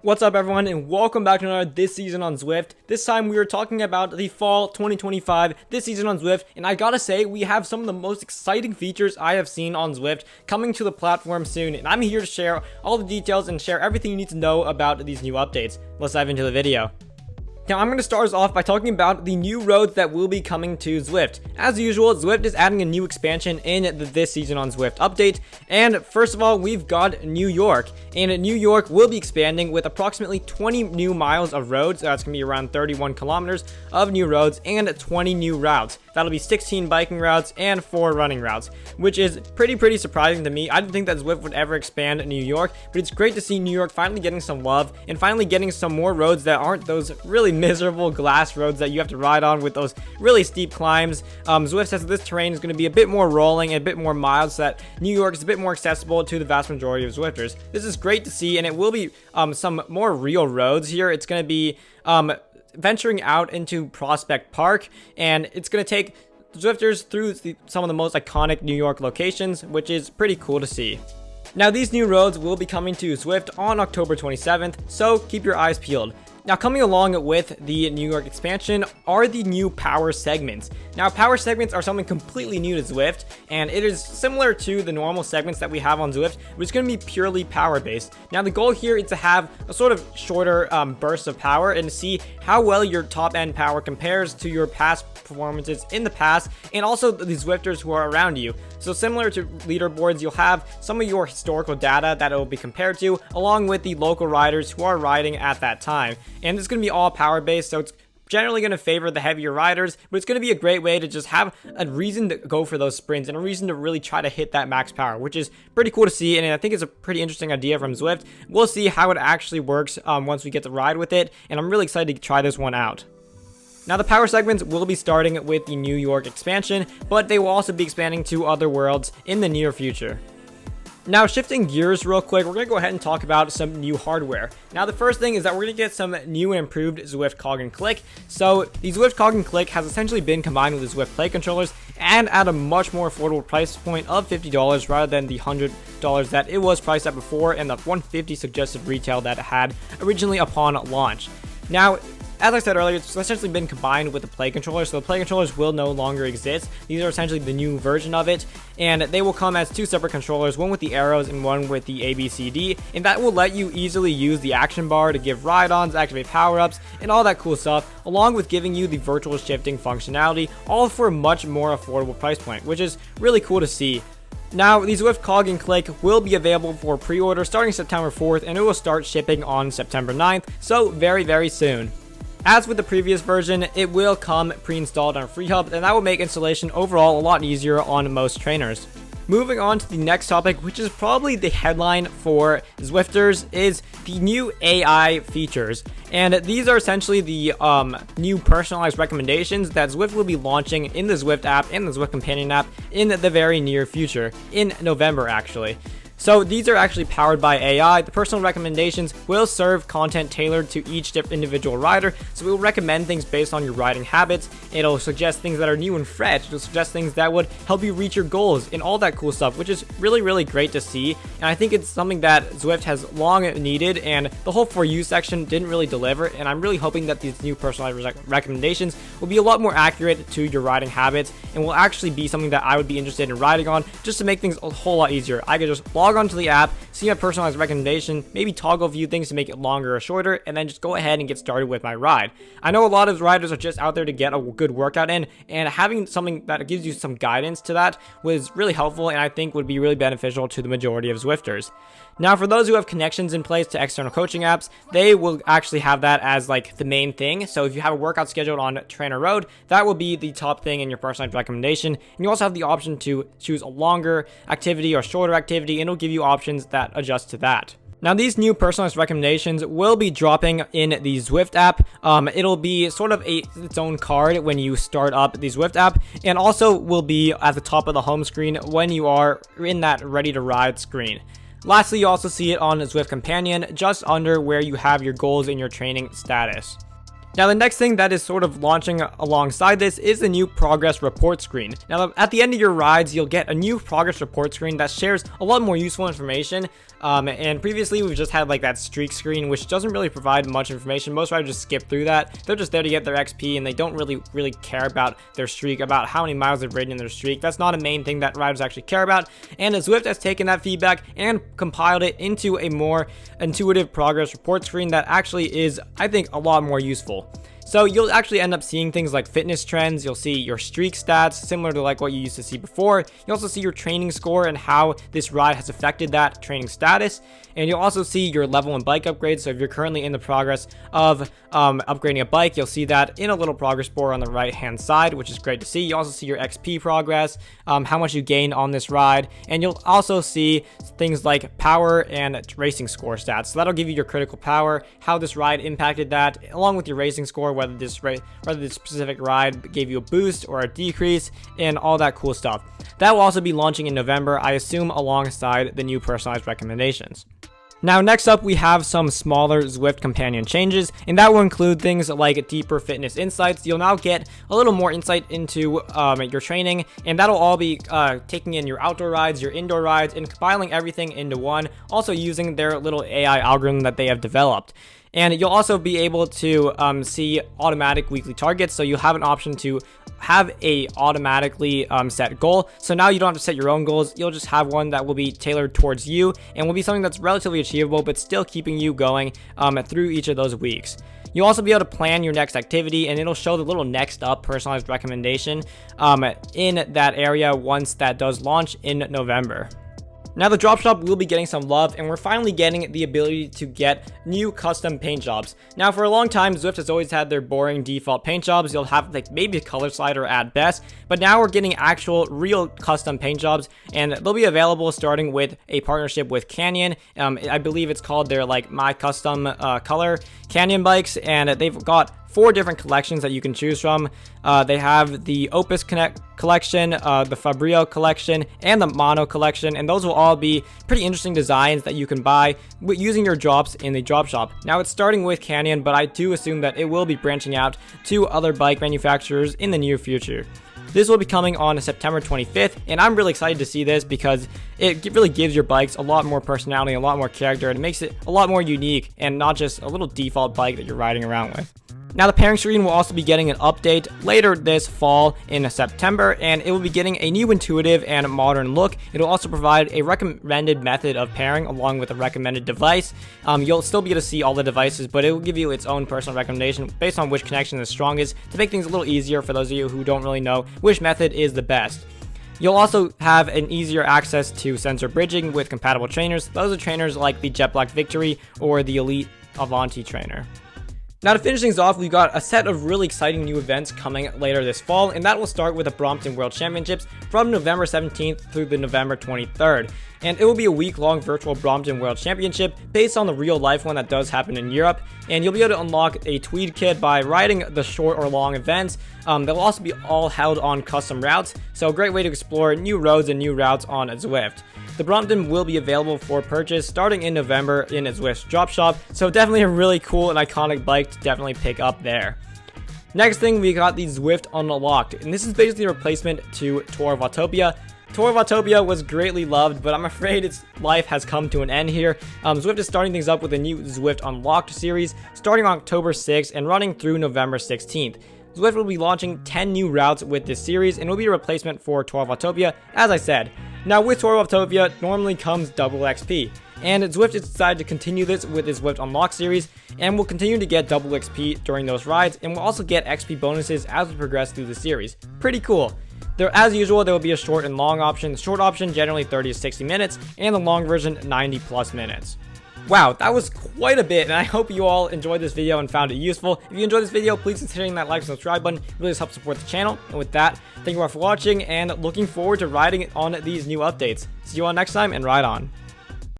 What's up everyone, and welcome back to another This Season on Zwift. This time we are talking about the fall 2025 This Season on Zwift, and I gotta say, we have some of the most exciting features I have seen on Zwift coming to the platform soon, and I'm here to share all the details and share everything you need to know about these new updates. Let's dive into the video. Now, I'm going to start us off by talking about the new roads that will be coming to Zwift. As usual, Zwift is adding a new expansion in the This Season on Zwift update. And first of all, we've got New York. And New York will be expanding with approximately 20 new miles of roads. That's going to be around 31 kilometers of new roads and 20 new routes. That'll be 16 biking routes and 4 running routes, which is pretty surprising to me. I didn't think that Zwift would ever expand New York, but it's great to see New York finally getting some love and finally getting some more roads that aren't those really miserable glass roads that you have to ride on with those really steep climbs. Zwift says that this terrain is going to be a bit more rolling and a bit more mild, so that New York is a bit more accessible to the vast majority of Zwifters. This is great to see, and it will be some more real roads here. It's going to be venturing out into Prospect Park, and it's going to take Zwifters through some of the most iconic New York locations, which is pretty cool to see. Now, these new roads will be coming to Zwift on October 27th, so keep your eyes peeled. Now, coming along with the New York expansion are the new power segments. Now, power segments are something completely new to Zwift, and it is similar to the normal segments that we have on Zwift, but it's going to be purely power based. Now, the goal here is to have a sort of shorter burst of power and see how well your top end power compares to your past performances in the past, and also the Zwifters who are around you. So similar to leaderboards, you'll have some of your historical data that it will be compared to, along with the local riders who are riding at that time. And it's going to be all power based, so it's generally going to favor the heavier riders, but it's going to be a great way to just have a reason to go for those sprints and a reason to really try to hit that max power, which is pretty cool to see, and I think it's a pretty interesting idea from Zwift. We'll see how it actually works once we get to ride with it, and I'm really excited to try this one out. Now, the power segments will be starting with the New York expansion, but they will also be expanding to other worlds in the near future. Now, shifting gears real quick, we're going to go ahead and talk about some new hardware. Now, the first thing is that we're going to get some new and improved Zwift Cog and Click. So, the Zwift Cog and Click has essentially been combined with the Zwift Play controllers and at a much more affordable price point of $50 rather than the $100 that it was priced at before and the $150 suggested retail that it had originally upon launch. Now, as I said earlier, it's essentially been combined with the Play controller, so the Play controllers will no longer exist. These are essentially the new version of it, and they will come as two separate controllers, one with the arrows and one with the ABCD, and that will let you easily use the action bar to give ride-ons, activate power-ups, and all that cool stuff, along with giving you the virtual shifting functionality, all for a much more affordable price point, which is really cool to see. Now, the Zwift Cog and Click will be available for pre-order starting September 4th, and it will start shipping on September 9th, so very soon. As with the previous version, it will come pre-installed on FreeHub, and that will make installation overall a lot easier on most trainers. Moving on to the next topic, which is probably the headline for Zwifters, is the new AI features. And these are essentially the new personalized recommendations that Zwift will be launching in the Zwift app and the Zwift Companion app in the very near future, in November actually. So these are actually powered by AI. The personal recommendations will serve content tailored to each individual rider. So it will recommend things based on your riding habits. It'll suggest things that are new and fresh. It'll suggest things that would help you reach your goals and all that cool stuff, which is really great to see. And I think it's something that Zwift has long needed, and the whole For You section didn't really deliver. And I'm really hoping that these new personalized recommendations will be a lot more accurate to your riding habits and will actually be something that I would be interested in riding on, just to make things a whole lot easier. I could just log onto the app, see my personalized recommendation, maybe toggle a few things to make it longer or shorter, and then just go ahead and get started with my ride. I know a lot of riders are just out there to get a good workout in, and having something that gives you some guidance to that was really helpful, and I think would be really beneficial to the majority of Zwifters. Now, for those who have connections in place to external coaching apps, they will actually have that as like the main thing. So if you have a workout scheduled on Trainer Road, that will be the top thing in your personalized recommendation. And you also have the option to choose a longer activity or shorter activity, and it'll give you options that adjust to that. Now, these new personalized recommendations will be dropping in the Zwift app. It'll be sort of its own card when you start up the Zwift app, and also will be at the top of the home screen when you are in that ready to ride screen. Lastly, you also see it on Zwift Companion, just under where you have your goals in your training status. Now, the next thing that is sort of launching alongside this is the new progress report screen. Now, at the end of your rides, you'll get a new progress report screen that shares a lot more useful information And previously we've just had like that streak screen, which doesn't really provide much information. Most riders just skip through that. They're just there to get their XP, and they don't really care about their streak, about how many miles they've ridden in their streak. That's not a main thing that riders actually care about. And Zwift has taken that feedback and compiled it into a more intuitive progress report screen that actually is, I think, a lot more useful. So you'll actually end up seeing things like fitness trends. You'll see your streak stats, similar to like what you used to see before. You also see your training score and how this ride has affected that training status. And you'll also see your level and bike upgrades. So if you're currently in the progress of upgrading a bike, you'll see that in a little progress bar on the right hand side, which is great to see. You also see your XP progress, how much you gained on this ride, and you'll also see things like power and racing score stats. So that'll give you your critical power, how this ride impacted that, along with your racing score, whether this specific ride gave you a boost or a decrease, and all that cool stuff. That will also be launching in November, I assume, alongside the new personalized recommendations. Now, next up, we have some smaller Zwift companion changes, and that will include things like deeper fitness insights. You'll now get a little more insight into your training, and that'll all be taking in your outdoor rides, your indoor rides, and compiling everything into one, also using their little AI algorithm that they have developed. And you'll also be able to see automatic weekly targets, so you'll have an option to have a automatically set goal. So now you don't have to set your own goals. You'll just have one that will be tailored towards you and will be something that's relatively achievable, but still keeping you going through each of those weeks. You'll also be able to plan your next activity, and it'll show the little next up personalized recommendation in that area once that does launch in November. Now, the drop shop will be getting some love, and we're finally getting the ability to get new custom paint jobs. Now, for a long time, Zwift has always had their boring default paint jobs. You'll have like maybe a color slider at best, but now we're getting actual real custom paint jobs, and they'll be available starting with a partnership with Canyon. I believe it's called their like My Custom Color Canyon bikes, and they've got 4 different collections that you can choose from. They have the Opus collection, the Fabrio collection, and the Mono collection, and those will all be pretty interesting designs that you can buy using your drops in the drop shop. Now, it's starting with Canyon, but I do assume that it will be branching out to other bike manufacturers in the near future. This will be coming on September 25th, and I'm really excited to see this because it really gives your bikes a lot more personality, a lot more character, and it makes it a lot more unique and not just a little default bike that you're riding around with. Now, the pairing screen will also be getting an update later this fall in September, and it will be getting a new intuitive and modern look. It will also provide a recommended method of pairing along with a recommended device. You'll still be able to see all the devices, but it will give you its own personal recommendation based on which connection is strongest to make things a little easier for those of you who don't really know which method is the best. You'll also have an easier access to sensor bridging with compatible trainers. Those are trainers like the Jet Black Victory or the Elite Avanti trainer. Now, to finish things off, we've got a set of really exciting new events coming later this fall, and that will start with the Brompton World Championships from November 17th through the November 23rd. And it will be a week-long virtual Brompton World Championship based on the real-life one that does happen in Europe, and you'll be able to unlock a Tweed kit by riding the short or long events. They'll also be all held on custom routes, so a great way to explore new roads and new routes on Zwift. The Brompton will be available for purchase starting in November in Zwift's drop shop, so definitely a really cool and iconic bike to definitely pick up there. Next thing, we got the Zwift Unlocked, and this is basically a replacement to Tour of Autopia. Tour of Autopia was greatly loved, but I'm afraid its life has come to an end here. Zwift is starting things up with a new Zwift Unlocked series starting on October 6th and running through November 16th. Zwift will be launching 10 new routes with this series, and will be a replacement for Tour of Autopia, as I said. Now, with Tour of Autopia normally comes double XP, and Zwift has decided to continue this with its Zwift Unlock series, and will continue to get double XP during those rides, and will also get XP bonuses as we progress through the series. Pretty cool. As usual, there will be a short and long option. The short option generally 30 to 60 minutes, and the long version 90 plus minutes. Wow, that was quite a bit, and I hope you all enjoyed this video and found it useful. If you enjoyed this video, please consider hitting that like and subscribe button. It really does help support the channel. And with that, thank you all for watching, and looking forward to riding on these new updates. See you all next time, and ride on.